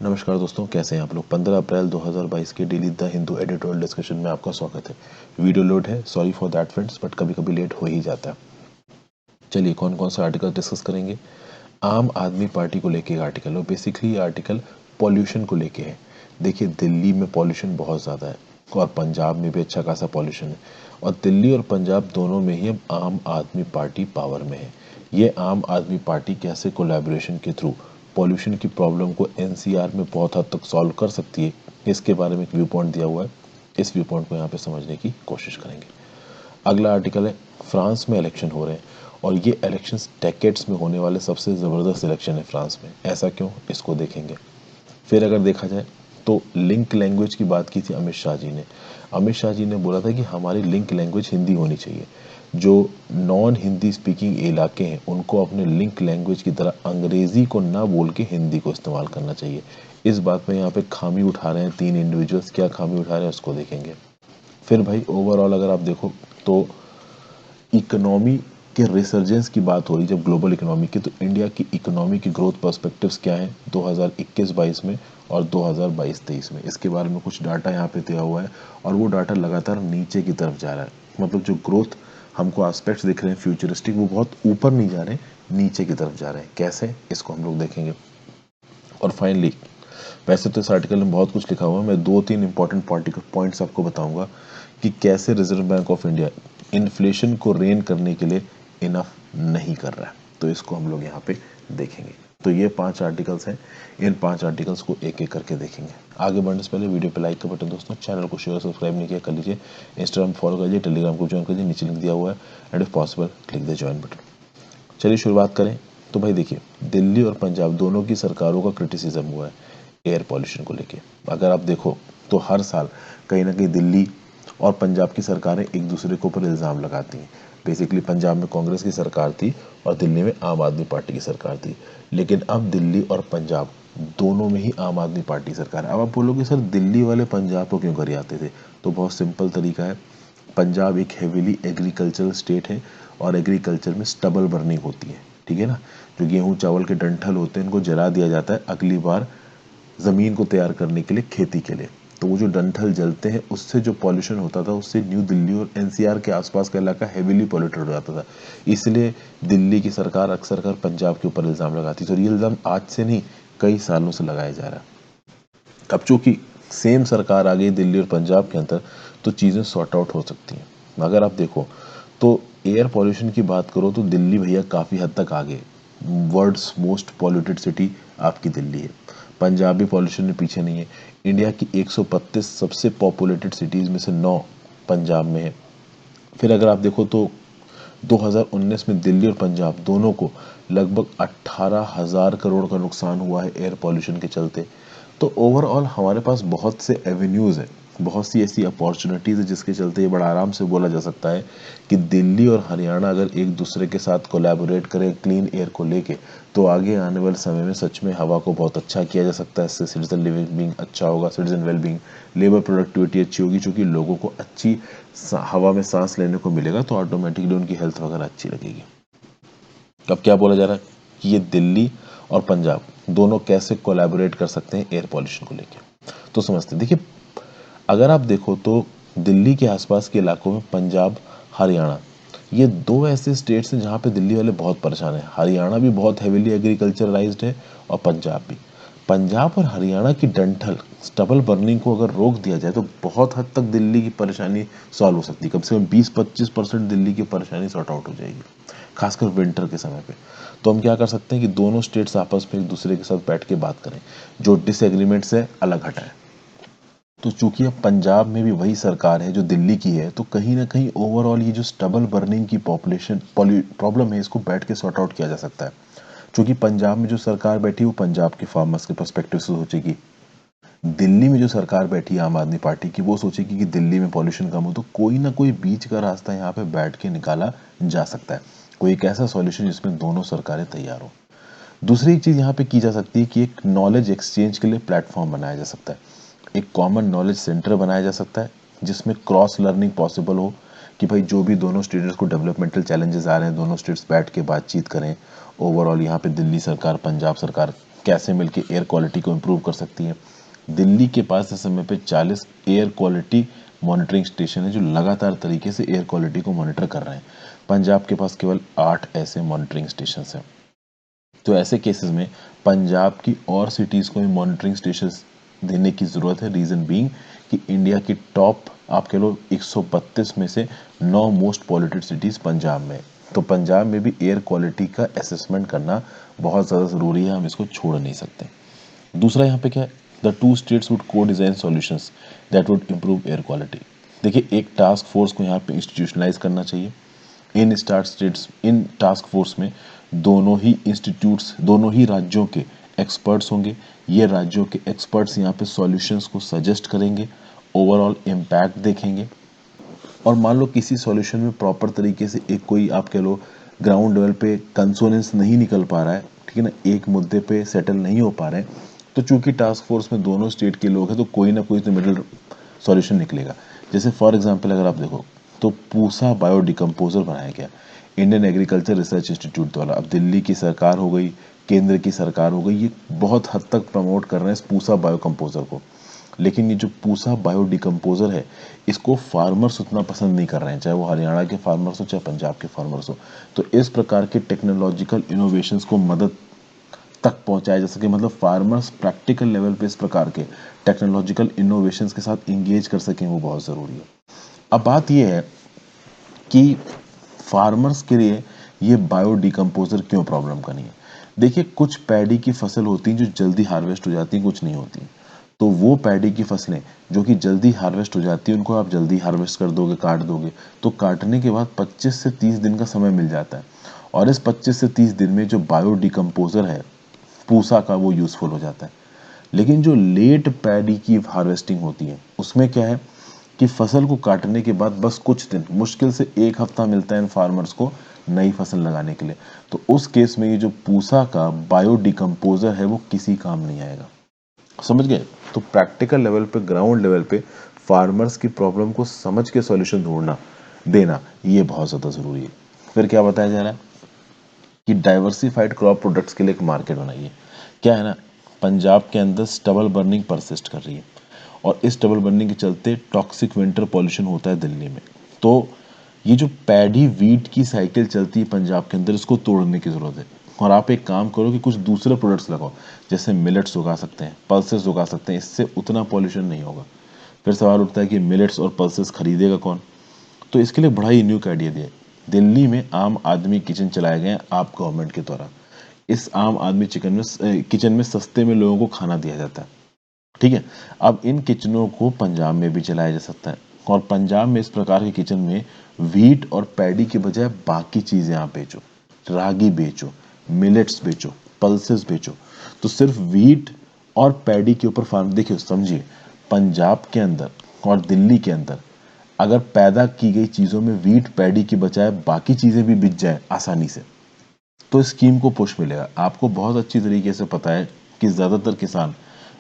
नमस्कार दोस्तों, कैसे हैं आप लोग। 15 अप्रैल 2022 के daily the Hindu editorial discussion में आपका स्वागत है। वीडियो लोड है, sorry for that friends, but कभी कभी लेट हो ही जाता है। चलिए कौन कौन सा आर्टिकल डिस्कस करेंगे। आम आदमी पार्टी को लेके एक आर्टिकल, और बेसिकली ये आर्टिकल पॉल्यूशन को लेके है। देखिए, दिल्ली में पॉल्यूशन बहुत ज़्यादा है और पंजाब में भी अच्छा खासा पॉल्यूशन है, और दिल्ली और पंजाब दोनों में ही अब आम आदमी पार्टी पावर में है। ये आम आदमी पार्टी कैसे कोलैबोरेशन के थ्रू पॉल्यूशन की प्रॉब्लम को एनसीआर में बहुत हद तक सॉल्व कर सकती है, इसके बारे में एक व्यू पॉइंट दिया हुआ है। इस व्यू पॉइंट को यहाँ पे समझने की कोशिश करेंगे। अगला आर्टिकल है, फ्रांस में इलेक्शन हो रहे हैं और ये इलेक्शंस डेकेड्स में होने वाले सबसे ज़बरदस्त इलेक्शन है फ्रांस में। ऐसा क्यों, इसको देखेंगे। फिर अगर देखा जाए तो लिंक लैंग्वेज की बात की थी अमित शाह जी ने। अमित शाह जी ने बोला था कि हमारी लिंक लैंग्वेज हिंदी होनी चाहिए। जो नॉन हिंदी स्पीकिंग इलाके हैं उनको अपने लिंक लैंग्वेज की तरह अंग्रेजी को ना बोल के हिंदी को इस्तेमाल करना चाहिए। इस बात में यहाँ पे खामी उठा रहे हैं तीन इंडिविजुअल्स। क्या खामी उठा रहे हैं उसको देखेंगे। फिर भाई ओवरऑल अगर आप देखो तो इकोनॉमी के रिसर्जेंस की बात हो रही जब ग्लोबल इकोनॉमी की, तो इंडिया की इकोनॉमी की ग्रोथ पर्सपेक्टिव्स क्या हैं 2021-22 में और 2022-23 में। इसके बारे में कुछ डाटा यहाँ पे दिया हुआ है और वो डाटा लगातार नीचे की तरफ जा रहा है। मतलब जो ग्रोथ हमको एस्पेक्ट्स दिख रहे हैं फ्यूचरिस्टिक, वो बहुत ऊपर नहीं जा रहे, नीचे की तरफ जा रहे हैं। कैसे, इसको हम लोग देखेंगे। और फाइनली, वैसे तो इस आर्टिकल में बहुत कुछ लिखा हुआ है, मैं दो तीन इंपॉर्टेंट पॉइंट्स आपको बताऊंगा कि कैसे reserve bank of India inflation को रेन करने के लिए इनफ नहीं कर रहा है। तो इसको हम लोग यहाँ पे देखेंगे। तो ये 5 आर्टिकल्स हैं, इन 5 आर्टिकल्स को एक एक करके देखेंगे। आगे बढ़ने से पहले वीडियो पे लाइक का बटन, दोस्तों चैनल को शेयर सब्सक्राइब नहीं किया कर लीजिए। इंस्टाग्राम फॉलो कर लीजिए, टेलीग्राम को ज्वाइन कर लीजिए, नीचे लिंक दिया हुआ है, and if possible click the join button. चलिए शुरुआत करें। तो भाई देखिए, दिल्ली और पंजाब दोनों की सरकारों का क्रिटिसिज्म हुआ है एयर पॉल्यूशन को लेके। अगर आप देखो तो हर साल कहीं ना कहीं दिल्ली और पंजाब की सरकारें एक दूसरे के ऊपर इल्ज़ाम लगाती हैं। बेसिकली पंजाब में कांग्रेस की सरकार थी और दिल्ली में आम आदमी पार्टी की सरकार थी, लेकिन अब दिल्ली और पंजाब दोनों में ही आम आदमी पार्टी सरकार है। अब आप बोलोगे सर दिल्ली वाले पंजाब को क्यों कर आते थे, तो बहुत सिंपल तरीका है। पंजाब एक हेविली एग्रीकल्चरल स्टेट है और एग्रीकल्चर में स्टबल बर्निंग होती है, ठीक है ना। जो गेहूं चावल के डंठल होते हैं इनको जला दिया जाता है अगली बार ज़मीन को तैयार करने के लिए, खेती के लिए। तो वो जो डंठल जलते हैं उससे जो पॉल्यूशन होता था, उससे न्यू दिल्ली और एनसीआर के आसपास का इलाका हेविली पॉल्यूटेड हो जाता था। इसलिए दिल्ली की सरकार अक्सर कर पंजाब के ऊपर इल्ज़ाम लगाती थी, और ये इल्ज़ाम आज से नहीं कई सालों से लगाया जा रहा है। अब चूंकि सेम सरकार आ गई दिल्ली और पंजाब के अंदर, तो चीज़ें सॉर्ट आउट हो सकती हैं। अगर आप देखो तो एयर पॉल्यूशन की बात करो तो दिल्ली भैया काफ़ी हद तक आगे, वर्ल्ड्स मोस्ट पॉल्यूटेड सिटी आपकी दिल्ली है। पंजाब भी पॉल्यूशन में पीछे नहीं है। इंडिया की 132 सबसे पॉपुलेटेड सिटीज़ में से 9 पंजाब में है। फिर अगर आप देखो तो 2019 में दिल्ली और पंजाब दोनों को लगभग 18,000 करोड़ का नुकसान हुआ है एयर पॉल्यूशन के चलते। तो ओवरऑल हमारे पास बहुत से एवेन्यूज़ हैं, बहुत सी ऐसी अपॉर्चुनिटीज़ है जिसके चलते ये बड़ा आराम से बोला जा सकता है कि दिल्ली और हरियाणा अगर एक दूसरे के साथ कोलैबोरेट करें क्लीन एयर को लेके, तो आगे आने वाले समय में सच में हवा को बहुत अच्छा किया जा सकता है। इससे सिटीजन लिविंग बींग अच्छा होगा, सिटीजन वेलबींग, लेबर प्रोडक्टिविटी अच्छी होगी, क्योंकि लोगों को अच्छी हवा में सांस लेने को मिलेगा, तो ऑटोमेटिकली उनकी हेल्थ वगैरह अच्छी लगेगी। अब क्या बोला जा रहा है कि ये दिल्ली और पंजाब दोनों कैसे कोलैबोरेट कर सकते हैं एयर पॉल्यूशन को लेके, तो समझते हैं। देखिए, अगर आप देखो तो दिल्ली के आसपास के इलाकों में पंजाब, हरियाणा, ये दो ऐसे स्टेट्स हैं जहाँ पे दिल्ली वाले बहुत परेशान हैं। हरियाणा भी बहुत हेविली एग्रीकल्चरलाइज्ड है और पंजाब भी। पंजाब और हरियाणा की डंठल स्टबल बर्निंग को अगर रोक दिया जाए तो बहुत हद तक दिल्ली की परेशानी सॉल्व हो सकती है। कम से कम 20-25% दिल्ली की परेशानी सॉर्ट आउट हो जाएगी, खासकर विंटर के समय पे। तो हम क्या कर सकते हैं कि दोनों स्टेट्स आपस में एक दूसरे के साथ बैठ के बात करें, जो डिसएग्रीमेंट्स है अलग हटाएं। तो चूंकि अब पंजाब में भी वही सरकार है जो दिल्ली की है, तो कहीं ना कहीं ओवरऑल ये जो स्टबल बर्निंग की पॉपुलेशन प्रॉब्लम है, इसको बैठ के सॉर्ट आउट किया जा सकता है। क्योंकि पंजाब में जो सरकार बैठी वो पंजाब के फार्मर्स के पर्सपेक्टिव से सोचेगी, दिल्ली में जो सरकार बैठी है आम आदमी पार्टी की, वो सोचेगी कि दिल्ली में पॉल्यूशन कम हो। तो कोई ना कोई बीच का रास्ता यहाँ पे बैठ के निकाला जा सकता है, कोई एक ऐसा सॉल्यूशन जिसमें दोनों सरकारें तैयार हो। दूसरी एक चीज़ यहाँ पे की जा सकती है कि एक नॉलेज एक्सचेंज के लिए प्लेटफॉर्म बनाया जा सकता है। एक कॉमन नॉलेज सेंटर बनाया जा सकता है जिसमें क्रॉस लर्निंग पॉसिबल हो, कि भाई जो भी दोनों स्टेट्स को डेवलपमेंटल चैलेंजेस आ रहे हैं, दोनों स्टेट्स बैठ के बातचीत करें। ओवरऑल यहाँ पे दिल्ली सरकार पंजाब सरकार कैसे मिलके एयर क्वालिटी को इम्प्रूव कर सकती है। दिल्ली के पास इस समय पे 40 एयर क्वालिटी मॉनिटरिंग स्टेशन है जो लगातार तरीके से एयर क्वालिटी को मॉनिटर कर रहे हैं। पंजाब के पास केवल 8 ऐसे मॉनिटरिंग स्टेशन हैं। तो ऐसे केसेस में पंजाब की और सिटीज़ को भी मॉनिटरिंग स्टेशन देने की ज़रूरत है। रीज़न बीइंग कि इंडिया की टॉप आप कह लो 132 में से 9 मोस्ट पॉल्यूटेड सिटीज़ पंजाब में। तो पंजाब में भी एयर क्वालिटी का असेसमेंट करना बहुत ज़्यादा ज़रूरी है, हम इसको छोड़ नहीं सकते। दूसरा यहाँ पे क्या है, द टू स्टेट्स वुड को design solutions that would improve air quality. देखिए, एक टास्क फोर्स को यहाँ पे इंस्टीट्यूशनलाइज करना चाहिए। इन टास्क फोर्स में दोनों ही इंस्टीट्यूट्स, दोनों ही राज्यों के एक्सपर्ट्स होंगे। ये राज्यों के एक्सपर्ट्स यहाँ पे सॉल्यूशंस को सजेस्ट करेंगे, ओवरऑल इम्पैक्ट देखेंगे, और मान लो किसी सॉल्यूशन में प्रॉपर तरीके से एक कोई आप कह लो ग्राउंड लेवल पे कंसोनेंस नहीं निकल पा रहा है, ठीक है ना, एक मुद्दे पे सेटल नहीं हो पा रहे हैं, तो चूंकि टास्क फोर्स में दोनों स्टेट के लोग हैं तो कोई ना कोई तो मिडिल सॉल्यूशन निकलेगा। जैसे फॉर एग्जांपल अगर आप देखो तो पूसा बायो डिकम्पोजर बनाया गया इंडियन एग्रीकल्चर रिसर्च इंस्टीट्यूट द्वारा। अब दिल्ली की सरकार हो गई, केंद्र की सरकार हो गई, ये बहुत हद तक प्रमोट कर रहे हैं इस पूसा बायो कंपोजर को। लेकिन ये जो पूसा बायो डिकम्पोजर है, इसको फार्मर्स उतना पसंद नहीं कर रहे हैं, चाहे वो हरियाणा के फार्मर्स हो चाहे पंजाब के फार्मर्स हो। तो इस प्रकार के टेक्नोलॉजिकल इनोवेशंस को मदद तक पहुंचाया जा सके, मतलब फार्मर्स प्रैक्टिकल लेवल पे इस प्रकार के टेक्नोलॉजिकल इनोवेशंस के साथ इंगेज कर सकें, वो बहुत ज़रूरी है। अब बात यह है कि फार्मर्स के लिए ये बायो डिकम्पोजर क्यों प्रॉब्लम का नहीं है। देखिए, कुछ पैडी की फसल होती हैं जो जल्दी हार्वेस्ट हो जाती हैं, कुछ नहीं होती। तो वो पैडी की फसलें जो कि जल्दी हार्वेस्ट हो जाती है, उनको आप जल्दी हार्वेस्ट कर दोगे, काट दोगे, तो काटने के बाद 25 से 30 दिन का समय मिल जाता है, और इस 25 से 30 दिन में जो बायो डिकम्पोजर है पूसा का, वो यूजफुल हो जाता है। लेकिन जो लेट पैडी की हार्वेस्टिंग होती है उसमें क्या है कि फसल को काटने के बाद बस कुछ दिन, मुश्किल से 1 हफ्ता मिलता है इन फार्मर्स को नई फसल लगाने के लिए। तो उस केस में ये जो पूसा का बायो डिकम्पोजर है वो किसी काम नहीं आएगा। समझ गए? तो प्रैक्टिकल लेवल पे, ग्राउंड लेवल पे फार्मर्स की प्रॉब्लम को समझ के सॉल्यूशन ढूंढना देना, ये बहुत ज़्यादा ज़रूरी है। फिर क्या बताया जा रहा है कि डाइवर्सिफाइड क्रॉप प्रोडक्ट्स के लिए एक मार्केट बनाइए। क्या है ना, पंजाब के अंदर स्टबल बर्निंग परसिस्ट कर रही है, और इस स्टबल बर्निंग के चलते टॉक्सिक विंटर पॉल्यूशन होता है दिल्ली में। तो ये जो पैडी वीट की साइकिल चलती है पंजाब के अंदर, इसको तोड़ने की ज़रूरत है। और आप एक काम करो कि कुछ दूसरे प्रोडक्ट्स लगाओ, जैसे मिलेट्स उगा सकते हैं, पल्सेस उगा सकते हैं, इससे उतना पॉल्यूशन नहीं होगा। फिर सवाल उठता है कि मिलेट्स और पल्सेस खरीदेगा कौन? तो इसके लिए बड़ा ही यूनिक आइडिया दिया है। दिल्ली में आम आदमी किचन चलाए गए हैं आप गवर्नमेंट के द्वारा। इस आम आदमी किचन में सस्ते में लोगों को खाना दिया जाता है, ठीक है। अब इन किचनों को पंजाब में भी चलाया जा सकता है, और पंजाब में इस प्रकार के किचन में व्हीट और पैडी के बजाय बाकी चीजें आप बेचो, रागी बेचो, मिलेट्स बेचो, पल्सेस बेचो। तो सिर्फ व्हीट और पैडी के ऊपर फार्म, देखिए समझिए, पंजाब के अंदर और दिल्ली के अंदर अगर पैदा की गई चीजों में व्हीट पैडी की बजाय बाकी चीजें भी बिक जाए आसानी से, तो स्कीम को पुश मिलेगा। आपको बहुत अच्छी तरीके से पता है कि ज्यादातर किसान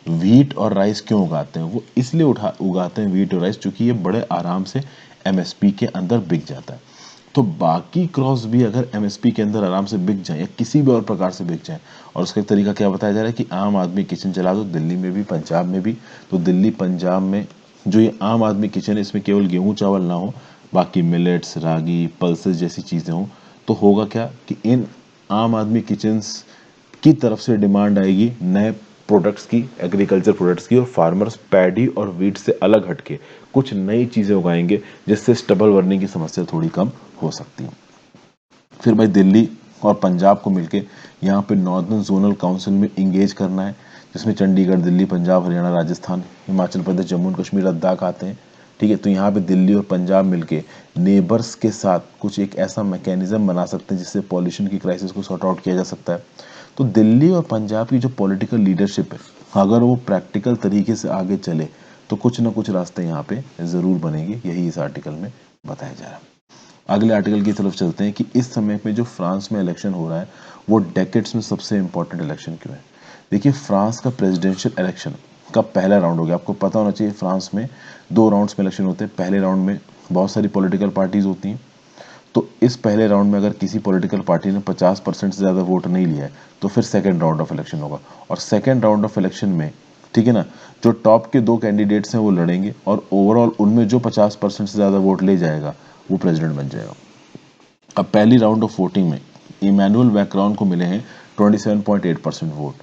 व्हीट और राइस क्यों उगाते हैं। वो इसलिए उगाते हैं व्हीट और राइस क्योंकि ये बड़े आराम से एमएसपी के अंदर बिक जाता है। तो बाकी क्रॉप्स भी अगर एमएसपी के अंदर आराम से बिक जाए या किसी भी और प्रकार से बिक जाए, और उसका एक तरीका क्या बताया जा रहा है कि आम आदमी किचन चला दो, दिल्ली में भी पंजाब में भी। तो दिल्ली पंजाब में जो ये आम आदमी किचन है, इसमें केवल गेहूं चावल ना हो, बाकी मिलेट्स, रागी, पल्सेस जैसी चीज़ें हों, तो होगा क्या कि इन आम आदमी किचन्स की तरफ से डिमांड आएगी नए प्रोडक्ट्स की, एग्रीकल्चर प्रोडक्ट्स की, और फार्मर्स पैडी और वीट से अलग हटके कुछ नई चीज़ें उगाएंगे, जिससे स्टबल बर्निंग की समस्या थोड़ी कम हो सकती है। फिर भाई दिल्ली और पंजाब को मिलके यहाँ पे नॉर्दर्न जोनल काउंसिल में इंगेज करना है, जिसमें चंडीगढ़, दिल्ली, पंजाब, हरियाणा, राजस्थान, हिमाचल प्रदेश, जम्मू एंड कश्मीर, लद्दाख आते हैं, ठीक है। तो यहाँ पे दिल्ली और पंजाब मिलके नेबर्स के साथ कुछ एक ऐसा मैकेनिज्म बना सकते हैं जिससे पॉल्यूशन की क्राइसिस को सॉर्ट आउट किया जा सकता है। तो दिल्ली और पंजाब की जो पॉलिटिकल लीडरशिप है, अगर वो प्रैक्टिकल तरीके से आगे चले तो कुछ ना कुछ रास्ते यहाँ पे ज़रूर बनेंगे, यही इस आर्टिकल में बताया जा रहा है। अगले आर्टिकल की तरफ चलते हैं कि इस समय पे जो फ्रांस में इलेक्शन हो रहा है वो डेकेड्स में सबसे इंपॉर्टेंट इलेक्शन क्यों है। देखिए, फ्रांस का प्रेसिडेंशियल इलेक्शन का पहला राउंड हो गया। आपको पता होना चाहिए फ्रांस में 2 राउंड्स में इलेक्शन होते हैं। पहले राउंड में बहुत सारी पॉलिटिकल पार्टीज होती हैं, तो इस पहले राउंड में अगर किसी पॉलिटिकल पार्टी ने 50% से ज़्यादा वोट नहीं लिया है तो फिर सेकेंड राउंड ऑफ इलेक्शन होगा, और सेकेंड राउंड ऑफ इलेक्शन में, ठीक है ना, जो टॉप के 2 कैंडिडेट्स हैं वो लड़ेंगे, और ओवरऑल उनमें जो 50% से ज़्यादा वोट ले जाएगा वो प्रेसिडेंट बन जाएगा। अब पहली राउंड ऑफ वोटिंग में इमैनुअल मैक्रोन को मिले हैं 27.8% वोट,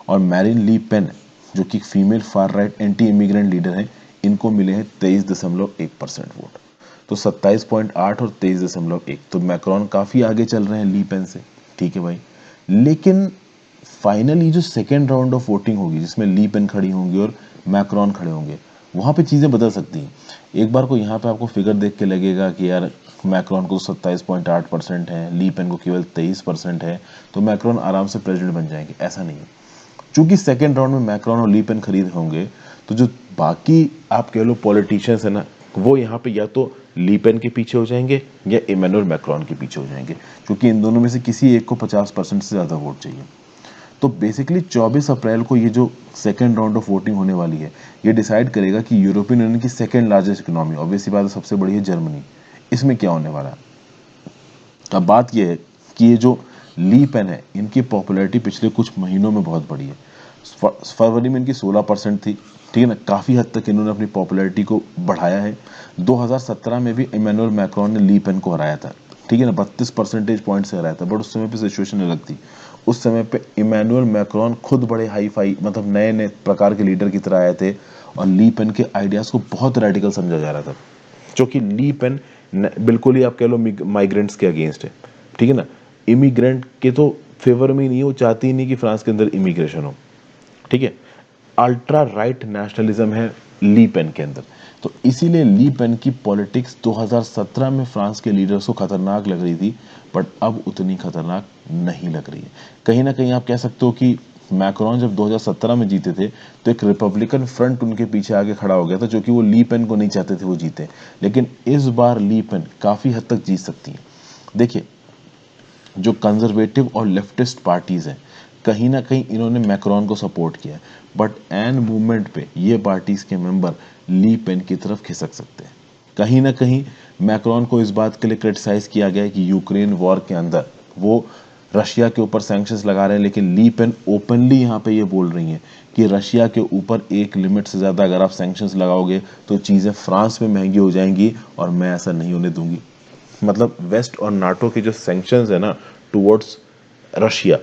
और मैरिन ली पेन जो कि female far right anti immigrant leader हैं, इनको मिले हैं 23.1% वोट। तो 27.8 और 23.1, तो मैक्रोन काफ़ी आगे चल रहे हैं ली पेन से, ठीक है भाई। लेकिन फाइनली जो सेकेंड राउंड ऑफ वोटिंग होगी जिसमें ली पेन खड़ी होंगी और मैक्रोन खड़े होंगे, वहाँ पे चीज़ें बदल सकती हैं। एक बार को यहाँ पे आपको फिगर देख के लगेगा कि यार मैक्रोन को 27.8% है, ली पेन को केवल 23% है, तो मैक्रोन आराम से प्रेसिडेंट बन जाएंगे। ऐसा नहीं है, चूंकि सेकेंड राउंड में मैक्रोन और ली पेन खरीद होंगे, तो जो बाकी आप कह लो पॉलिटिशियंस है ना, वो यहाँ पे या तो ली पेन के पीछे हो जाएंगे या इमैनुअल मैक्रोन के पीछे हो जाएंगे, क्योंकि इन दोनों में से किसी एक को 50% से ज़्यादा वोट चाहिए। तो बेसिकली 24 अप्रैल को ये जो सेकेंड राउंड ऑफ वोटिंग होने वाली है, ये डिसाइड करेगा कि यूरोपियन यूनियन की सेकेंड लार्जेस्ट इकोनॉमी, ऑब्वियसली बात है सबसे बड़ी है जर्मनी, इसमें क्या होने वाला है। अब बात यह है कि ये जो ली पेन है, इनकी पॉपुलैरिटी पिछले कुछ महीनों में बहुत बढ़ी है। फरवरी में इनकी 16% थी, ठीक है ना, काफ़ी हद तक इन्होंने अपनी पॉपुलैरिटी को बढ़ाया है। 2017 में भी इमैनुअल मैक्रोन ने ली पेन को हराया था, ठीक है ना, 32 परसेंटेज पॉइंट से हराया था, बट उस समय पे सिचुएशन अलग थी। उस समय पे इमैनुअल मैक्रोन खुद बड़े हाई फाई, मतलब नए नए प्रकार के लीडर की तरह आए थे, और ली पेन के आइडियाज़ को बहुत रेडिकल समझा जा रहा था, क्योंकि ली पेन बिल्कुल ही आप कह लो माइग्रेंट्स के अगेंस्ट है, ठीक है ना, इमिग्रेंट के तो फेवर में ही नहीं है, वो चाहती ही नहीं कि फ्रांस के अंदर इमिग्रेशन हो, ठीक है। अल्ट्रा राइट नेशनलिज्म है ली पेन के अंदर। तो इसीलिए ली पेन की पॉलिटिक्स 2017 में फ्रांस के लीडर्स को खतरनाक लग रही थी, बट अब उतनी खतरनाक नहीं लग रही है। कहीं ना कहीं आप कह सकते हो कि मैक्रोन जब 2017 में जीते थे तो एक रिपब्लिकन फ्रंट उनके पीछे आगे खड़ा हो गया था, जो कि वो ली पेन को नहीं चाहते थे वो जीते, लेकिन इस बार ली पेन काफ़ी हद तक जीत सकती है। देखिए, जो कंजर्वेटिव और लेफ्टिस्ट पार्टीज़ हैं, कहीं ना कहीं इन्होंने मैक्रोन को सपोर्ट किया, बट एन मूवमेंट पे ये पार्टीज के मेंबर ली पेन की तरफ खिसक सकते हैं। कहीं ना कहीं मैक्रोन को इस बात के लिए क्रिटिसाइज किया गया है कि यूक्रेन वॉर के अंदर वो रशिया के ऊपर सैंक्शंस लगा रहे हैं, लेकिन ली पेन ओपनली यहाँ पे ये बोल रही हैं कि रशिया के ऊपर एक लिमिट से ज़्यादा अगर आप सैंक्शंस लगाओगे तो चीज़ें फ्रांस में महंगी हो जाएंगी, और मैं ऐसा नहीं होने दूंगी। मतलब वेस्ट और नाटो की जो सैंक्शंस है ना टुवर्ड्स रशिया,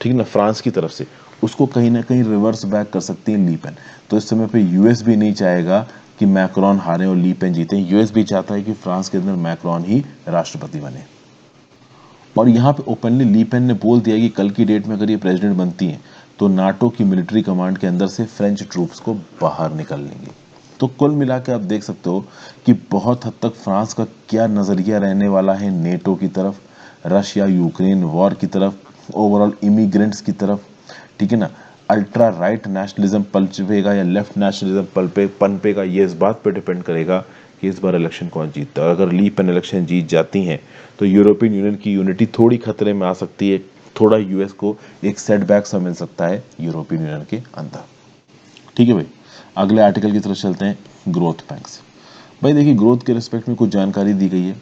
ठीक है ना, फ्रांस की तरफ से, उसको कहीं ना कहीं रिवर्स बैक कर सकती है ली पेन। तो इस समय पे यूएस भी नहीं चाहेगा कि मैक्रोन हारे और ली पेन जीते। यूएस भी चाहता है कि फ्रांस के अंदर मैक्रोन ही राष्ट्रपति बने। और यहाँ पे ओपनली ली पेन ने बोल दिया कि कल की डेट में अगर ये प्रेसिडेंट बनती है तो नाटो की मिलिट्री कमांड के अंदर से फ्रेंच ट्रूप्स को बाहर निकल लेंगे। तो कुल मिला के आप देख सकते हो कि बहुत हद तक फ्रांस का क्या नज़रिया रहने वाला है नेटो की तरफ, रशिया यूक्रेन वॉर की तरफ, ओवरऑल इमिग्रेंट्स की तरफ, ठीक है ना, अल्ट्रा राइट नेशनलिज्म पलचेगा या लेफ्ट नेशनलिज्म पनपेगा, ये इस बात पे डिपेंड करेगा कि इस बार इलेक्शन कौन जीतता है। अगर ली पेन इलेक्शन जीत जाती हैं तो यूरोपियन यूनियन की यूनिटी थोड़ी खतरे में आ सकती है, थोड़ा यूएस को एक सेटबैक सा मिल सकता है यूरोपियन यूनियन के अंदर, ठीक है भाई। अगले आर्टिकल की तरफ चलते हैं, ग्रोथ बैंक्स। भाई देखिए, ग्रोथ के रिस्पेक्ट में कुछ जानकारी दी गई है।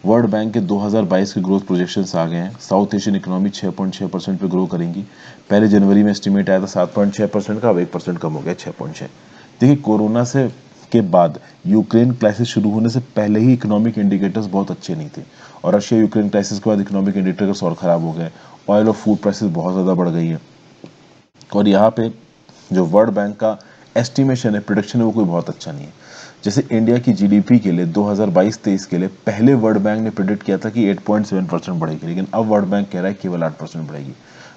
वर्ल्ड बैंक के 2022 के ग्रोथ प्रोजेक्शंस आ गए हैं। साउथ एशियन इकोनॉमी 6.6% पे ग्रो करेंगी। पहले जनवरी में एस्टिमेट आया था 7.6% का, अब 1% कम हो गया 6.6। देखिए, कोरोना से के बाद यूक्रेन क्राइसिस शुरू होने से पहले ही इकोनॉमिक इंडिकेटर्स बहुत अच्छे नहीं थे, और रशिया यूक्रेन क्राइसिस के बाद इकोनॉमिक इंडिकेटर्स और ख़राब हो गए। ऑयल और फूड प्राइसेस बहुत ज़्यादा बढ़ गई है, और यहाँ पे जो वर्ल्ड बैंक का एस्टिमेशन है, प्रोडिक्शन है, वो कोई बहुत अच्छा नहीं है। जैसे इंडिया की जीडीपी के लिए 2022-23 के लिए पहले वर्ल्ड बैंक ने प्रिडिक्ट किया था कि 8.7% बढ़ेगी, लेकिन अब वर्ल्ड बैंक कह रहा है केवल 8% बढ़ेगी।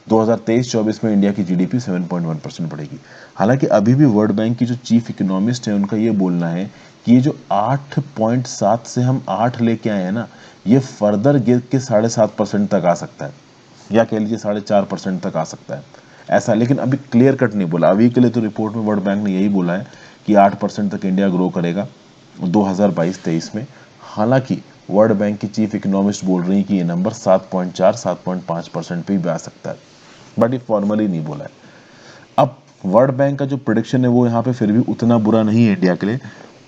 2023-24 में इंडिया की जीडीपी 7.1% बढ़ेगी। हालांकि अभी भी वर्ल्ड बैंक की जो चीफ इकोनॉमिस्ट है उनका ये बोलना है कि ये जो 8.7 से हम 8 लेके आए हैं ना, ये फर्दर गिर के 7.5% तक आ सकता है, या कह लीजिए 4.5% तक आ सकता है ऐसा। लेकिन अभी क्लियर कट नहीं बोला। अभी के लिए तो रिपोर्ट में वर्ल्ड बैंक ने यही बोला है कि 8% तक इंडिया ग्रो करेगा 2022-23 में। हालांकि वर्ल्ड बैंक की चीफ इकोनॉमिस्ट बोल रही है कि ये नंबर 7.4-7.5% पे भी आ सकता है, बट ये फॉर्मली नहीं बोला है। अब वर्ल्ड बैंक का जो प्रोडिक्शन है वो यहाँ पे फिर भी उतना बुरा नहीं है इंडिया के लिए।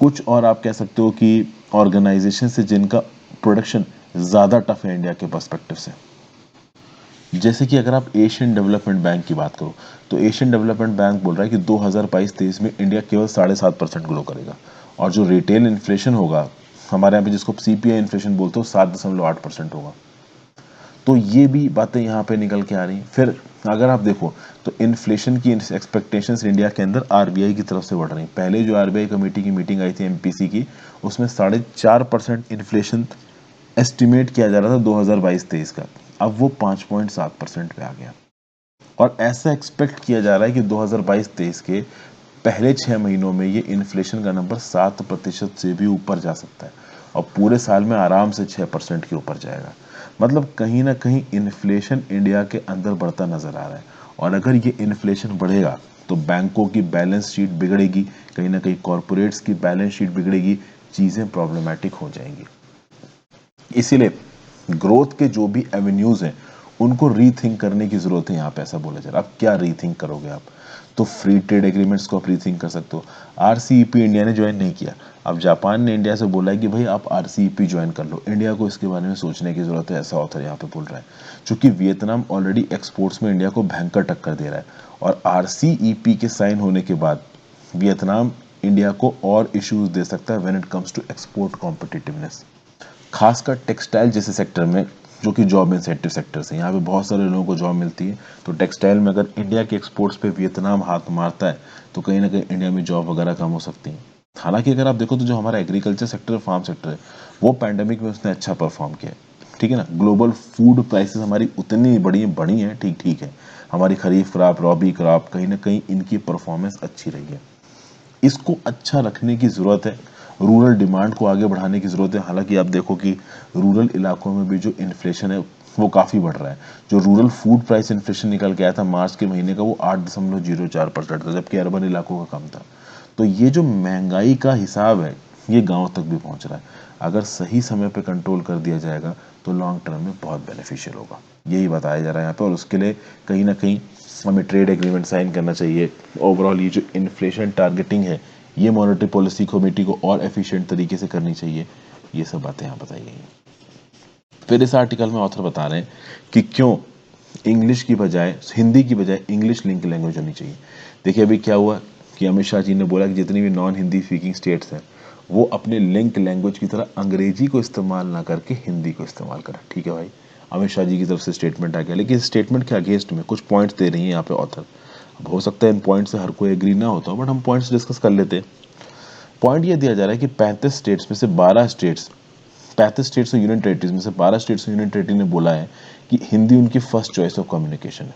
कुछ और आप कह सकते हो कि ऑर्गेनाइजेशन से जिनका प्रोडक्शन ज़्यादा टफ है इंडिया के पर्सपेक्टिव से। जैसे कि अगर आप एशियन डेवलपमेंट बैंक की बात करो तो एशियन डेवलपमेंट बैंक बोल रहा है कि 2022-23 में इंडिया केवल 7.5% ग्रो करेगा, और जो रिटेल इन्फ्लेशन होगा हमारे यहाँ पे, जिसको सीपीआई इन्फ्लेशन बोलते हो, 7.8% होगा। तो ये भी बातें यहाँ पे निकल के आ रही। फिर अगर आप देखो तो इन्फ्लेशन की एक्सपेक्टेशंस इंडिया के अंदर आरबीआई की तरफ से बढ़ रही। पहले जो आरबीआई कमेटी की मीटिंग आई थी एमपीसी की, उसमें 4.5% इन्फ्लेशन एस्टिमेट किया जा रहा था 2022-23 का, अब वो 5.7% पे आ गया। और ऐसा एक्सपेक्ट किया जा रहा है कि 2022-23 के पहले 6 महीनों में ये इन्फ्लेशन का नंबर 7% से भी ऊपर जा सकता है, और पूरे साल में आराम से 6% के ऊपर जाएगा। मतलब कहीं ना कहीं इन्फ्लेशन इंडिया के अंदर बढ़ता नजर आ रहा है, और अगर ये इन्फ्लेशन बढ़ेगा तो बैंकों की बैलेंस शीट बिगड़ेगी, कहीं ना कहीं कॉरपोरेट्स की बैलेंस शीट बिगड़ेगी, चीजें प्रॉब्लमेटिक हो जाएंगी। इसीलिए ग्रोथ के जो भी एवेन्यूज हैं उनको रीथिंक करने की जरूरत है। यहाँ पे ऐसा बोला जा रहा है, अब क्या रीथिंक करोगे आप? तो फ्री ट्रेड एग्रीमेंट्स को आप रीथिंक कर सकते हो। आरसीईपी इंडिया ने ज्वाइन नहीं किया, अब जापान ने इंडिया से बोला है कि भाई आप आरसीईपी ज्वाइन कर लो, इंडिया को इसके बारे में सोचने की जरूरत है, ऐसा ऑथर यहाँ पे बोल रहा है। क्योंकि वियतनाम ऑलरेडी एक्सपोर्ट्स में इंडिया को भयंकर टक्कर दे रहा है, और आरसीईपी के साइन होने के बाद वियतनाम इंडिया को और इश्यूज दे सकता है when it comes to export competitiveness, खासकर टेक्सटाइल जैसे सेक्टर में, जो कि जॉब इंसेंटिव सेक्टर्स हैं। यहाँ पे बहुत सारे लोगों को जॉब मिलती है, तो टेक्सटाइल में अगर इंडिया के एक्सपोर्ट्स पे वियतनाम हाथ मारता है तो कहीं ना कहीं इंडिया में जॉब वगैरह कम हो सकती है। हालांकि अगर आप देखो तो जो हमारा एग्रीकल्चर सेक्टर है, फार्म सेक्टर है, वो पैंडेमिक में उसने अच्छा परफॉर्म किया है, ठीक है ना। ग्लोबल फूड प्राइसेस हमारी उतनी बड़ी हैं, ठीक ठीक है। हमारी खरीफ क्रॉप, रॉबी क्रॉप, कहीं ना कहीं इनकी परफॉर्मेंस अच्छी रही है। इसको अच्छा रखने की ज़रूरत है, रूरल डिमांड को आगे बढ़ाने की ज़रूरत है। हालांकि आप देखो कि रूरल इलाकों में भी जो इन्फ्लेशन है वो काफ़ी बढ़ रहा है। जो रूरल फूड प्राइस इन्फ्लेशन निकल के आया था मार्च के महीने का, वो 8.04% था, जबकि अर्बन इलाकों का कम था। तो ये जो महंगाई का हिसाब है ये गाँव तक भी पहुँच रहा है। अगर सही समय पर कंट्रोल कर दिया जाएगा तो लॉन्ग टर्म में बहुत बेनिफिशियल होगा, यही बताया जा रहा है यहाँ पे। और उसके लिए कहीं ना कहीं हमें ट्रेड एग्रीमेंट साइन करना चाहिए। ओवरऑल ये जो इन्फ्लेशन टारगेटिंग है ये मॉनेटरी पॉलिसी कमेटी को और एफिशिएंट तरीके से करनी चाहिए। ये सब बातें यहाँ बताई गई हैं। फिर इस आर्टिकल में ऑथर बता रहे हैं कि क्यों इंग्लिश की बजाय, हिंदी की बजाय इंग्लिश लिंक लैंग्वेज होनी चाहिए। देखिए अभी क्या हुआ कि अमित शाह जी ने बोला कि जितनी भी नॉन हिंदी स्पीकिंग स्टेट्स हैं वो अपने लिंक लैंग्वेज की तरह अंग्रेजी को इस्तेमाल ना करके हिंदी को इस्तेमाल करें। ठीक है भाई, अमित शाह जी की तरफ से स्टेटमेंट आ गया, लेकिन इस स्टेटमेंट के अगेंस्ट में कुछ पॉइंट्स दे रही है यहाँ पे ऑथर। अब हो सकता है इन पॉइंट से हर कोई एग्री ना होता हो, बट हम पॉइंट्स डिस्कस कर लेते हैं। पॉइंट ये दिया जा रहा है कि 35 स्टेट्स में से 12 स्टेट्स, 35 स्टेट्स और यूनियन टेरिटरीज में से 12 स्टेट्स और यूनियन टेरिटरी ने बोला है कि हिंदी उनकी फर्स्ट चॉइस ऑफ कम्युनिकेशन है।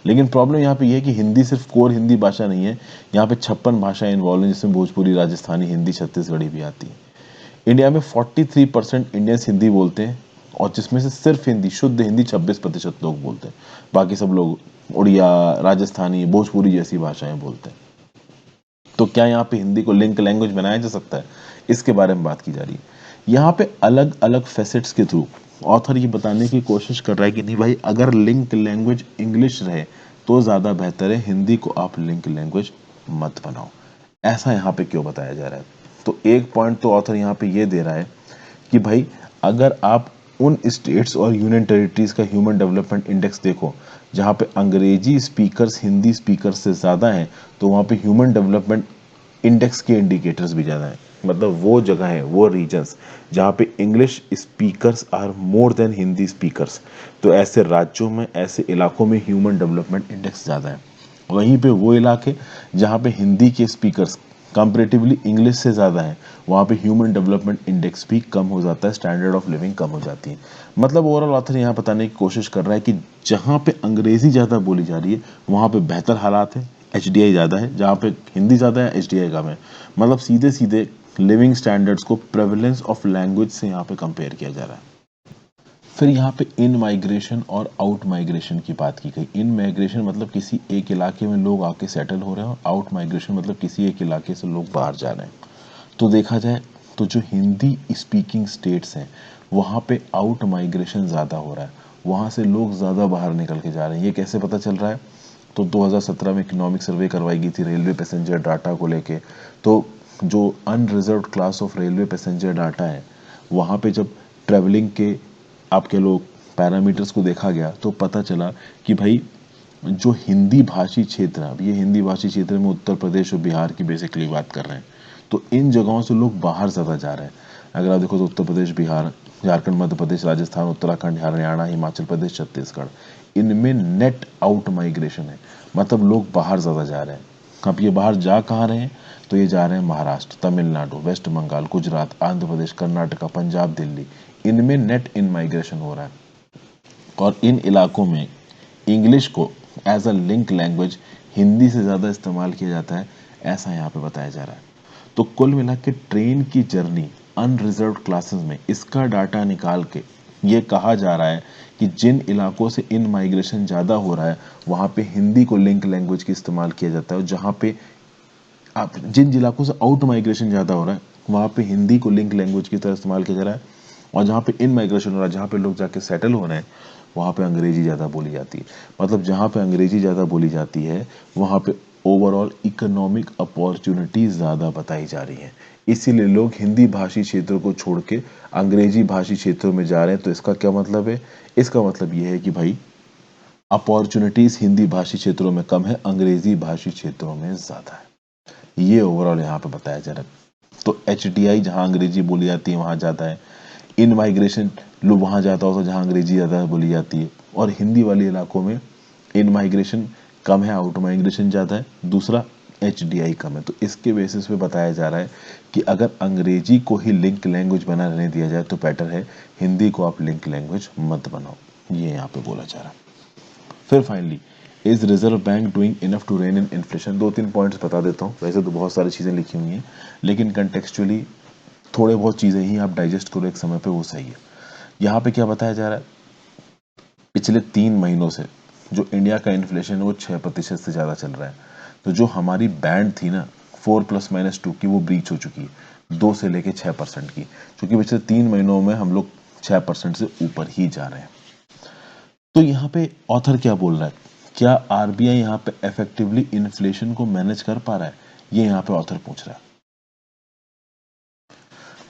लेकिन प्रॉब्लम यहाँ पे ये है कि हिंदी सिर्फ कोर हिंदी भाषा नहीं है, यहाँ पे 56 भाषाएं इन्वॉल्व हैं, जिसमें भोजपुरी, राजस्थानी, हिंदी, छत्तीसगढ़ी भी आती है। इंडिया में 43% इंडियंस हिंदी बोलते हैं, और जिसमें से सिर्फ हिंदी, शुद्ध हिंदी 26% लोग बोलते हैं। बाकी सब लोग उड़िया, राजस्थानी, भोजपुरी जैसी भाषाएं बोलते हैं। तो क्या यहाँ पे हिंदी को लिंक लैंग्वेज बनाया जा सकता है, इसके बारे में बात की जा रही है। यहाँ पे अलग अलग फैसेट्स के थ्रू ऑथर ये बताने की कोशिश कर रहा है कि नहीं भाई, अगर लिंक लैंग्वेज इंग्लिश रहे तो ज़्यादा बेहतर है, हिंदी को आप लिंक लैंग्वेज मत बनाओ। ऐसा यहाँ पे क्यों बताया जा रहा है? तो एक पॉइंट तो ऑथर यहाँ पे ये दे रहा है कि भाई अगर आप उन स्टेट्स और यूनियन टेरिटरीज का ह्यूमन डेवलपमेंट इंडेक्स देखो जहाँ पे अंग्रेजी स्पीकर्स हिंदी स्पीकर्स से ज़्यादा हैं, तो वहाँ पे ह्यूमन डेवलपमेंट इंडेक्स के इंडिकेटर्स भी ज़्यादा हैं। मतलब वो जगह है, वो रीजन्स जहाँ पे English speakers are more than Hindi speakers, तो ऐसे राज्यों में, ऐसे इलाकों में ह्यूमन डेवलपमेंट इंडेक्स ज़्यादा है। वहीं पे वो इलाके जहाँ पे हिंदी के स्पीकर्स कंपेरेटिवली इंग्लिश से ज़्यादा है, वहाँ पे ह्यूमन डेवलपमेंट इंडेक्स भी कम हो जाता है, स्टैंडर्ड ऑफ लिविंग कम हो जाती है। मतलब ओवरऑल ऑथर यहाँ बताने की कोशिश कर रहा है कि जहाँ पे अंग्रेजी ज़्यादा बोली जा रही है वहाँ पे बेहतर हालात है, एचडीआई ज़्यादा है, जहाँ पे हिंदी ज़्यादा है एचडीआई कम है। मतलब सीधे सीधे लिविंग स्टैंडर्ड्स को प्रेवलेंस ऑफ लैंग्वेज से यहाँ पे कंपेयर किया जा रहा है। फिर यहाँ पे इन माइग्रेशन और आउट माइग्रेशन की बात की गई। इन माइग्रेशन मतलब किसी एक इलाके में लोग आके सेटल हो रहे हैं, और आउट माइग्रेशन मतलब किसी एक इलाके से लोग बाहर जा रहे हैं। तो देखा जाए तो जो हिंदी स्पीकिंग स्टेट्स हैं वहाँ पे आउट माइग्रेशन ज़्यादा हो रहा है, वहाँ से लोग ज़्यादा बाहर निकल के जा रहे हैं। ये कैसे पता चल रहा है? तो 2017 में इकोनॉमिक सर्वे करवाई गई थी रेलवे पैसेंजर डाटा को लेके। तो जो unreserved class of railway passenger data है, वहाँ पे जब ट्रैवलिंग के आपके लोग पैरामीटर्स को देखा गया तो पता चला कि भाई जो हिंदी भाषी क्षेत्र, अब ये हिंदी भाषी क्षेत्र में उत्तर प्रदेश और बिहार की बेसिकली बात कर रहे हैं, तो इन जगहों से लोग बाहर ज़्यादा जा रहे हैं। अगर आप देखो तो उत्तर प्रदेश, बिहार, झारखंड, मध्य प्रदेश, राजस्थान, उत्तराखंड, हरियाणा, हिमाचल प्रदेश, छत्तीसगढ़, इनमें नेट आउट माइग्रेशन है, मतलब लोग बाहर ज़्यादा जा रहे हैं। अब ये बाहर जा कहाँ रहे हैं, तो ये जा रहे हैं महाराष्ट्र, तमिलनाडु, वेस्ट बंगाल, गुजरात, आंध्र प्रदेश, कर्नाटका, पंजाब, दिल्ली, इनमें नेट इन माइग्रेशन हो रहा है। और इन इलाकों में इंग्लिश को as a link language Hindi से ज़्यादा इस्तेमाल किया जाता है, ऐसा यहाँ पे बताया जा रहा है। तो कुल मिला के ट्रेन की जर्नी अनरिजर्व क्लासेस में इसका डाटा निकाल के ये कहा जा रहा है कि जिन इलाकों से इन माइग्रेशन ज़्यादा हो रहा है वहाँ पे हिंदी को लिंक लैंग्वेज की इस्तेमाल किया जाता है, और जहाँ पे आप जिन इलाकों से आउट माइग्रेशन ज़्यादा हो रहा है वहाँ पे हिंदी को लिंक लैंग्वेज की तरह इस्तेमाल किया जा रहा है, और जहाँ पे इन माइग्रेशन हो रहा है, जहाँ पे लोग जाके सेटल हो रहे हैं, वहाँ पे अंग्रेजी ज़्यादा बोली जाती है। मतलब जहाँ पे अंग्रेजी ज़्यादा बोली जाती है वहाँ पे ओवरऑल इकोनॉमिक अपॉर्चुनिटीज ज़्यादा बताई जा रही हैं, इसीलिए लोग हिंदी भाषी क्षेत्रों को छोड़ के अंग्रेजी भाषी क्षेत्रों में जा रहे हैं। तो इसका क्या मतलब है, इसका मतलब ये है कि भाई अपॉर्चुनिटीज हिंदी भाषी क्षेत्रों में कम है, अंग्रेजी भाषी क्षेत्रों में ज़्यादा है। ये ओवरऑल यहाँ पे बताया जा रहा है। तो HDI जहाँ अंग्रेजी बोली जाती है वहाँ जाता है, इन माइग्रेशन लोग वहाँ जाता होता जहाँ अंग्रेजी ज़्यादा बोली जाती है, और हिंदी वाले इलाकों में इन माइग्रेशन कम है, आउट माइग्रेशन ज़्यादा है, दूसरा HDI कम है। तो इसके बेसिस पे बताया जा रहा है कि अगर अंग्रेजी को ही लिंक लैंग्वेज बना रहने दिया जाए तो बेटर है, हिंदी को आप लिंक लैंग्वेज मत बनाओ, ये यहाँ पे बोला जा रहा है। फिर finally, is reserve bank doing enough to rein in inflation, 2-3 points बता देता हूँ। वैसे तो बहुत सारी चीज़ें लिखी हुई हैं, लेकिन कंटेक्चुअली थोड़े बहुत चीज़ें ही आप डाइजेस्ट करो एक समय पे, वो सही है। यहाँ पे क्या बताया जा रहा है, पिछले 3 महीनों से जो इंडिया का इन्फ्लेशन है वो 6% से ज़्यादा चल रहा है। तो जो हमारी बैंड थी ना 4+-2 की, वो ब्रीच हो चुकी है 2 से लेके 6% की, क्योंकि पिछले 3 महीनों में हम लोग 6% से ऊपर ही जा रहे हैं। तो यहाँ पे ऑथर क्या बोल रहा है, क्या आरबीआई यहाँ पे इफेक्टिवली इन्फ्लेशन को मैनेज कर पा रहा है, ये यहाँ पे ऑथर पूछ रहा है।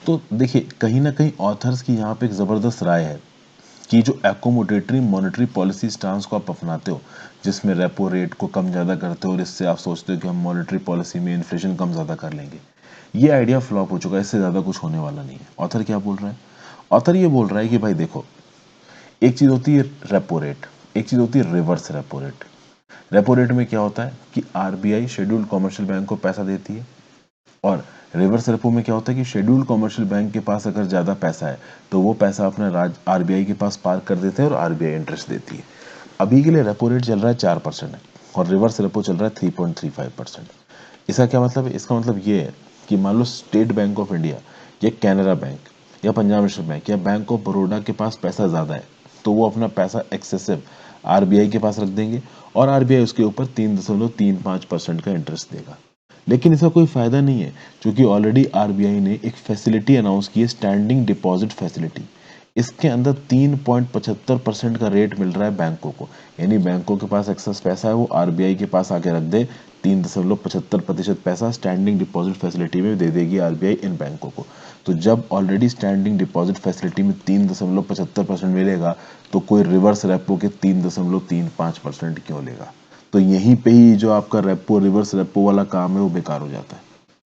तो देखिए कहीं ना कहीं ऑथर्स की यहाँ पे एक ज़बरदस्त राय है कि जो एकोमोडेटरी मॉनेटरी पॉलिसी स्टांस को आप अपनाते हो, जिसमें रेपो रेट को कम ज़्यादा करते हो और इससे आप सोचते हो कि हम मॉनेटरी पॉलिसी में इन्फ्लेशन कम ज़्यादा कर लेंगे, ये आइडिया फ्लॉप हो चुका है, इससे ज़्यादा कुछ होने वाला नहीं है। ऑथर क्या बोल रहा है, ऑथर ये बोल रहा है कि भाई देखो, एक चीज़ होती है रेपो रेट, एक चीज़ होती है reverse repo rate. Repo rate में क्या होता है कि आरबीआई शेड्यूल्ड कॉमर्शियल बैंक को पैसा देती है, और रिवर्स रेपो में क्या होता है कि शेड्यूल्ड कॉमर्शियल बैंक के पास अगर ज़्यादा पैसा है तो वो पैसा अपने आरबीआई के पास पार्क कर देते हैं और आरबीआई इंटरेस्ट देती है। अभी के लिए रेपो रेट चल रहा है 4% है, और रिवर्स रेपो चल रहा है 3.35%। इसका क्या मतलब है, इसका मतलब ये है कि मान लो स्टेट बैंक ऑफ इंडिया या कैनरा बैंक या पंजाब नेशनल बैंक या बैंक ऑफ बड़ौदा के पास पैसा ज़्यादा है, तो वो अपना पैसा एक्सेसिव आरबीआई के पास रख देंगे, और आरबीआई उसके ऊपर 3.35% का इंटरेस्ट देगा। लेकिन इसका कोई फायदा नहीं है, क्योंकि ऑलरेडी आरबीआई ने एक फैसिलिटी अनाउंस की है, स्टैंडिंग डिपॉजिट फैसिलिटी। इसके अंदर 3.75% का रेट मिल रहा है बैंकों को, यानी बैंकों के पास एक्सेस पैसा है, वो आरबीआई के पास आके रख दे, 3.75% पैसा स्टैंडिंग डिपॉजिट फैसिलिटी में दे देगी आरबीआई इन बैंकों को। तो जब ऑलरेडी स्टैंडिंग डिपॉजिट फैसिलिटी में 3.75% मिलेगा, तो कोई रिवर्स रेपो के 3.35% क्यों लेगा। तो यहीं पे ही जो आपका रेपो रिवर्स रेपो वाला काम है वो बेकार हो जाता है।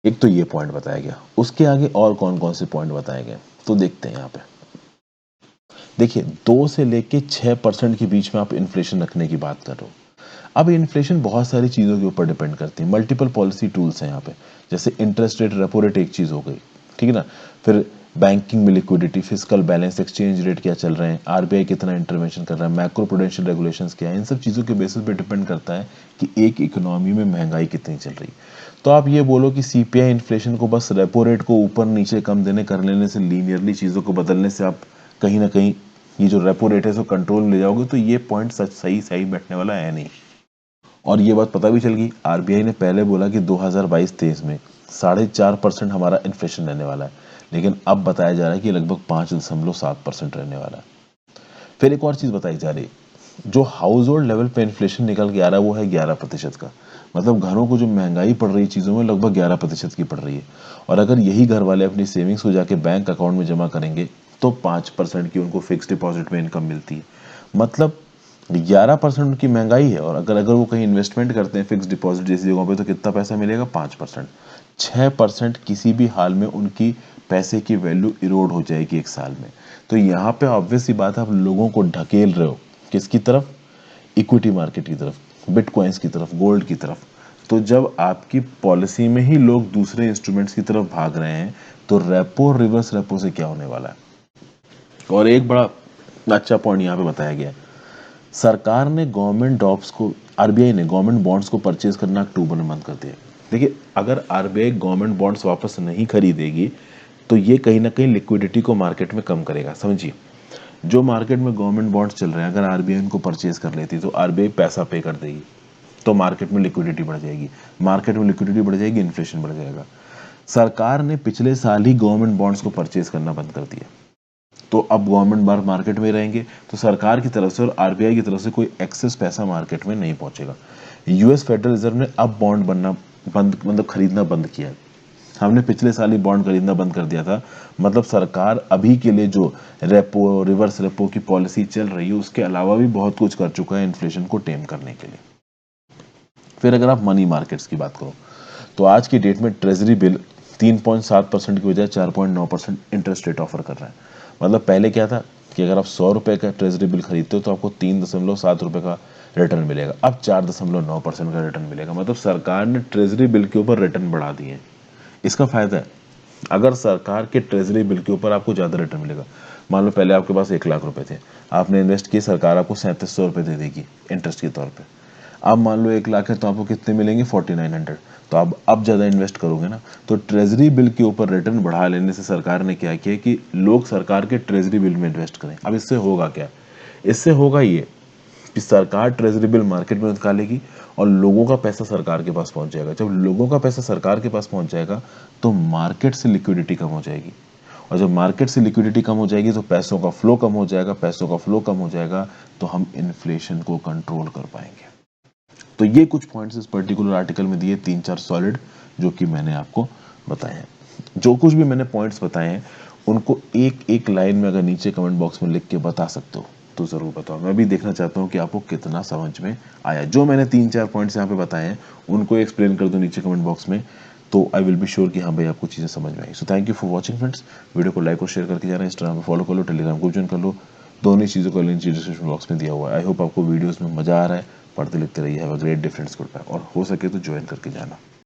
एक तो ये पॉइंट बताया गया, उसके आगे और कौन कौन से पॉइंट बताए गए तो देखते हैं यहाँ पे। देखिए 2 से लेके 6% के बीच में आप इन्फ्लेशन रखने की बात कर रहे हो। अब इन्फ्लेशन बहुत सारी चीज़ों के ऊपर डिपेंड करती है, मल्टीपल पॉलिसी टूल्स हैं यहाँ पे, जैसे इंटरेस्ट रेट, रेपो रेट एक चीज़ हो गई, ठीक है ना। फिर बैंकिंग में liquidity, physical balance, exchange rate क्या चल रहे हैं, आरबीआई कितना इंटरवेंशन कर रहा है, मैक्रो प्रूडेंशियल रेगुलेशंस क्या है, इन सब चीज़ों के बेसिस पे डिपेंड करता है कि एक इकोनॉमी में महंगाई कितनी चल रही है। तो आप ये बोलो कि सीपीआई इन्फ्लेशन को बस रेपो रेट को ऊपर नीचे कम देने कर लेने से, लीनियरली चीज़ों को बदलने से आप कहीं ना कहीं ये जो रेपो रेट है इसको कंट्रोल में ले जाओगे, तो ये पॉइंट सच सही सही बैठने वाला है नहीं। और ये बात पता भी चल गई, आरबीआई ने पहले बोला कि 2022-23 में 4.5% हमारा इन्फ्लेशन रहने वाला है, लेकिन अब बताया जा रहा है कि लगभग 5.7% रहने वाला है। फिर एक और चीज़ बताई जा रही है, जो हाउस होल्ड लेवल पे इन्फ्लेशन निकल के आ रहा है वो है 11% का। मतलब घरों को जो महंगाई पड़ रही है चीज़ों में, लगभग 11% की पड़ रही है। और अगर यही घर वाले अपनी सेविंग्स को जाके बैंक अकाउंट में जमा करेंगे तो 5% की उनको फिक्स डिपॉजिट में इनकम मिलती है। मतलब 11% उनकी महंगाई है, और अगर वो कहीं इन्वेस्टमेंट करते हैं फिक्स डिपॉजिट जैसी जगहों पे तो कितना पैसा मिलेगा? 5%। 6% किसी भी हाल में उनकी पैसे की वैल्यू इरोड हो जाएगी एक साल में। तो यहाँ पे ऑब्वियस सी बात है, आप लोगों को ढकेल रहे हो किसकी तरफ? इक्विटी मार्केट की तरफ, बिटकॉइंस की तरफ, गोल्ड की तरफ। तो जब आपकी पॉलिसी में ही लोग दूसरे इंस्ट्रूमेंट्स की तरफ भाग रहे हैं तो रेपो और रिवर्स रेपो से क्या होने वाला है? और एक बड़ा अच्छा पॉइंट यहाँ पे बताया गया है, सरकार ने गवर्नमेंट डॉप्स को, आरबीआई ने गवर्नमेंट बॉन्ड्स को परचेज करना अक्टूबर में बंद कर दिया। देखिए, अगर आरबीआई गवर्नमेंट बॉन्ड्स वापस नहीं खरीदेगी तो ये कहीं ना कहीं लिक्विडिटी को मार्केट में कम करेगा। समझिए, जो मार्केट में गवर्नमेंट बॉन्ड्स चल रहे हैं, अगर आरबीआई उनको परचेज कर लेती तो आरबीआई पैसा पे कर देगी, तो मार्केट में लिक्विडिटी बढ़ जाएगी। मार्केट में लिक्विडिटी बढ़ जाएगी, इन्फ्लेशन बढ़ जाएगा। सरकार ने पिछले साल ही गवर्नमेंट बॉन्ड्स को परचेज करना बंद कर दिया, तो अब गवर्नमेंट बार मार्केट में रहेंगे तो सरकार की तरफ से और आरबीआई की तरफ से कोई एक्सेस पैसा मार्केट में नहीं पहुंचेगा। यूएस फेडरल रिजर्व ने अब बॉन्ड बनना बंद, मतलब खरीदना बंद किया है। हमने पिछले साल ही बॉन्ड खरीदना बंद कर दिया था। मतलब सरकार अभी के लिए जो रेपो, रिवर्स रेपो की पॉलिसी चल रही है उसके अलावा भी बहुत कुछ कर चुका है इन्फ्लेशन को टेम करने के लिए। फिर अगर आप मनी मार्केट्स की बात करो तो आज की डेट में ट्रेजरी बिल 3.7% की बजाय 4.9% इंटरेस्ट रेट ऑफर कर रहा है। मतलब पहले क्या था कि अगर आप 100 रुपए का ट्रेजरी बिल खरीदते हो तो आपको 3.7 रुपए का रिटर्न मिलेगा, अब 4.9% का रिटर्न मिलेगा। मतलब सरकार ने ट्रेजरी बिल के ऊपर रिटर्न बढ़ा दिए। इसका फायदा है, अगर सरकार के ट्रेजरी बिल के ऊपर आपको ज्यादा रिटर्न मिलेगा। मान लो पहले आपके पास 1 लाख रुपए थे, आपने इन्वेस्ट किए, सरकार आपको 3700 रुपए दे देगी इंटरेस्ट के तौर पे। अब मान लो 1 लाख है तो आपको कितने मिलेंगे? 4900। तो आप अब ज्यादा इन्वेस्ट करोगे ना। तो ट्रेजरी बिल के ऊपर रिटर्न बढ़ा लेने से सरकार ने क्या किया कि लोग सरकार के ट्रेजरी बिल में इन्वेस्ट करें। अब इससे होगा क्या? इससे होगा ये कि सरकार ट्रेजरी बिल मार्केट में निकालेगी और लोगों का पैसा सरकार के पास पहुंच जाएगा। जब लोगों का पैसा सरकार के पास पहुंच जाएगा तो मार्केट से लिक्विडिटी कम हो जाएगी, और जब मार्केट से लिक्विडिटी कम हो जाएगी तो पैसों का फ्लो कम हो जाएगा। पैसों का फ्लो कम हो जाएगा तो हम इन्फ्लेशन को कंट्रोल कर पाएंगे। तो ये कुछ पॉइंट्स इस पर्टिकुलर आर्टिकल में दिए, 3-4 सॉलिड, जो कि मैंने आपको बताए हैं। जो कुछ भी मैंने पॉइंट्स बताए हैं उनको एक एक लाइन में अगर नीचे कमेंट बॉक्स में लिख के बता सकते हो तो जरूर बताओ। मैं भी देखना चाहता हूँ कि आपको कितना समझ में आया। जो मैंने 3-4 पॉइंट्स यहाँ पे बताए हैं उनको एक्सप्लेन कर दो नीचे कमेंट बॉक्स में, तो आई विल बी श्योर कि हाँ भाई आपको चीज़ें समझ में आई। So thank you for watching friends. Video को लाइक और शेयर करके जाना, इंस्टाग्राम पर फॉलो कर लो, टेलीग्राम को ज्वाइन कर लो। दोनों चीज़ों का लिंक डिस्क्रिप्शन बॉक्स में दिया हुआ है। आई होप आपको वीडियोस में मजा आ रहा है। पढ़ते लिखते रहिए। Have a great day friends, goodbye. और हो सके तो ज्वाइन करके जाना।